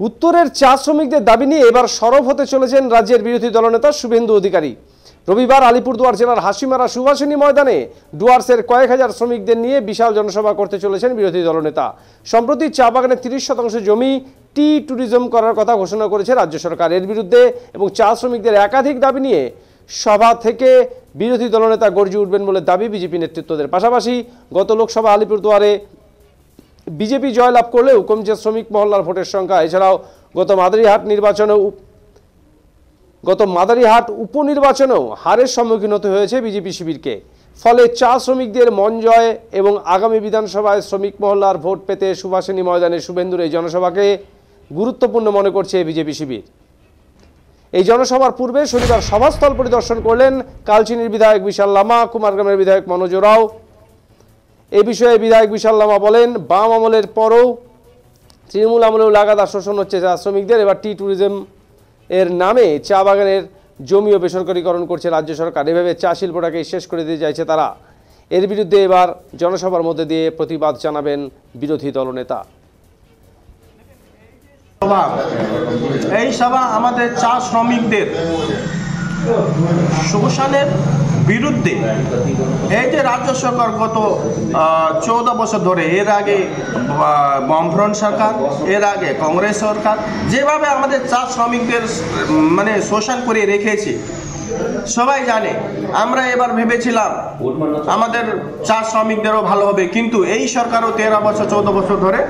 উত্তরের চা শ্রমিকদের দাবি নিয়ে এবার সরব হতে চলেছেন রাজ্যের বিরোধী দলনেতা শুভেন্দু অধিকারী। রবিবার আলিপুরদুয়ার জেলার হাসিমারা সুভাষিনী ময়দানে ডুয়ার্সের কয়েক হাজার শ্রমিকদের নিয়ে বিশাল জনসভা করতে চলেছেন বিরোধী দলনেতা। সম্প্রতি চা বাগানের 30% জমি টি ট্যুরিজম করার কথা ঘোষণা করেছে রাজ্য সরকার। এর বিরুদ্ধে এবং চা শ্রমিকদের একাধিক দাবি নিয়ে সভা থেকে বিরোধী দলনেতা গর্জে উঠবেন বলে দাবি বিজেপি নেতৃত্বদের। পাশাপাশি গত লোকসভা আলিপুরদুয়ারে বিজেপি জয়লাভ করলেও কমছে শ্রমিক মহল্লার ভোটের সংখ্যা। এছাড়াও গত মাদারিহাট উপনির্বাচনেও হারের সম্মুখীন হতে হয়েছে বিজেপি শিবিরকে। ফলে চা শ্রমিকদের মন জয় এবং আগামী বিধানসভায় শ্রমিক মহল্লার ভোট পেতে সুভাষিনী ময়দানে শুভেন্দুর এই জনসভাকে গুরুত্বপূর্ণ মনে করছে বিজেপি শিবির। এই জনসভার পূর্বে শনিবার সভাস্থল পরিদর্শন করলেন কালচিনির বিধায়ক বিশাল লামা, কুমারগ্রামের বিধায়ক মনোজ রাও। এ বিষয়ে বিধায়ক বিশাল লামা বলেন, বাম আমলের পরও তৃণমূল আমলেও লাগাতার শোষণ হচ্ছে চা শ্রমিকদের। এবার টি ট্যুরিজম এর নামে চা বাগানের জমিও বেসরকারীকরণ করছে রাজ্য সরকার। এভাবে চা শিল্পটাকে শেষ করে দিতে চাইছে তারা। এর বিরুদ্ধে এবার জনসভার মধ্যে দিয়ে প্রতিবাদ জানাবেন বিরোধী দলনেতা। এই সভা আমাদের চা শ্রমিকদের শোষণের বিরুদ্ধে। এই যে রাজ্য সরকার গত 14 বছর ধরে, এর আগে বামফ্রন্ট সরকার, এর আগে কংগ্রেস সরকার যেভাবে আমাদের চা শ্রমিকদের মানে শোষণ করে রেখেছে সবাই জানে। আমরা এবার ভেবেছিলাম আমাদের চা শ্রমিকদেরও ভালো হবে, কিন্তু এই সরকারও 13 বছর 14 বছর ধরে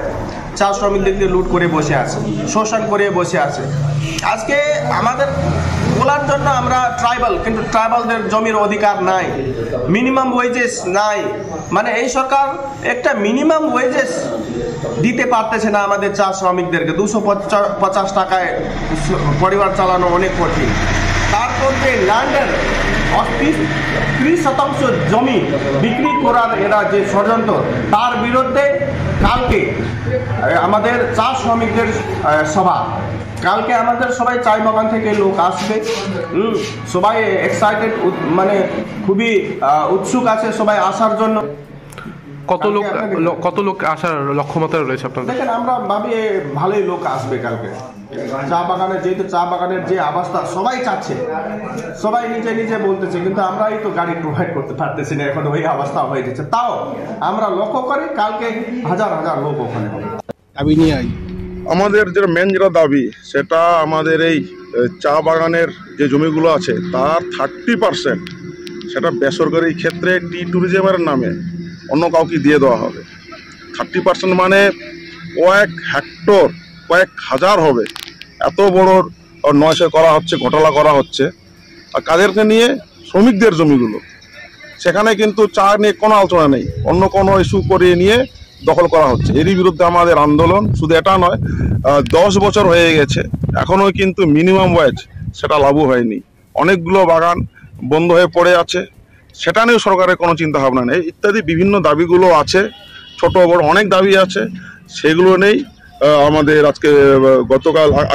চা শ্রমিকদেরকে লুট করে বসে আছে, শোষণ করে বসে আছে। আজকে আমাদের বলার জন্য আমরা ট্রাইবাল, কিন্তু ট্রাইবালদের জমির অধিকার নাই, মিনিমাম ওয়েজেস নাই। মানে এই সরকার একটা মিনিমাম ওয়েজেস দিতে পারতেছে না আমাদের চা শ্রমিকদেরকে। 250 টাকায় পরিবার চালানো অনেক কঠিন। তারপর যে ল্যান্ডের 30% জমি বিক্রি করার এরা যে ষড়যন্ত্র, তার বিরুদ্ধে কালকে আমাদের চা শ্রমিকদের সভা। কালকে আমাদের সবাই চায় বাগান থেকে লোক আসবে, সবাই এক্সাইটেড, মানে খুবই উৎসুক আছে সবাই আসার জন্য। কত লোক আসার লক্ষ্যমাত্রা রয়েছে আপনাদের? দেখেন, আমরা ভাবি ভালোই লোক আসবে কালকে। চা বাগানে, যেহেতু চা বাগানের যে অবস্থা সবাই চাচ্ছে, সবাই নিজে নিজে বলতেছে, কিন্তু আমরাই তো গাড়ি প্রোভাইড করতে পারতেছি না, এখন ওই অবস্থা হয়ে যাচ্ছে। তাও আমরা লক্ষ্য করি কালকে হাজার হাজার লোক ওখানে হবে। আমাদের যেটা দাবি, সেটা আমাদের এই চা বাগানের যে জমিগুলো আছে তার 30% সেটা বেসরকারি ক্ষেত্রে টি ট্যুরিজমের নামে অন্য কাউকে দিয়ে দেওয়া হবে। 30% মানে কয়েক হেক্টর, কয়েক হাজার হবে, এত বড় নয়সে করা হচ্ছে, ঘোটালা করা হচ্ছে। আর কাদেরকে নিয়ে? শ্রমিকদের জমিগুলো। সেখানে কিন্তু চা নিয়ে কোনো আলোচনা নেই, অন্য কোনো ইস্যু করিয়ে নিয়ে দখল করা হচ্ছে। এরই বিরুদ্ধে আমাদের আন্দোলন। শুধু এটা নয়, 10 বছর হয়ে গেছে, এখনও কিন্তু মিনিমাম ওয়েজ সেটা লাগু হয়নি। অনেকগুলো বাগান বন্ধ হয়ে পড়ে আছে, সেটা নিয়েও সরকারের কোনো চিন্তা ভাবনা নেই। ইত্যাদি বিভিন্ন দাবিগুলো আছে, ছোট বড় অনেক দাবি আছে, সেগুলো নেই। আমাদের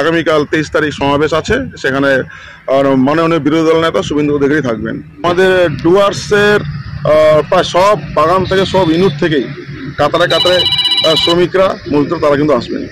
আগামীকাল 23 তারিখ সমাবেশ আছে, সেখানে মাননীয় বিরোধী দল নেতা শুভেন্দু অধিকারী থাকবেন। আমাদের ডুয়ার্সের প্রায় সব বাগান থেকে, সব ইউনিট থেকেই কাতারে কাতারে শ্রমিকরা, মজদুর তারা কিন্তু আসবেন।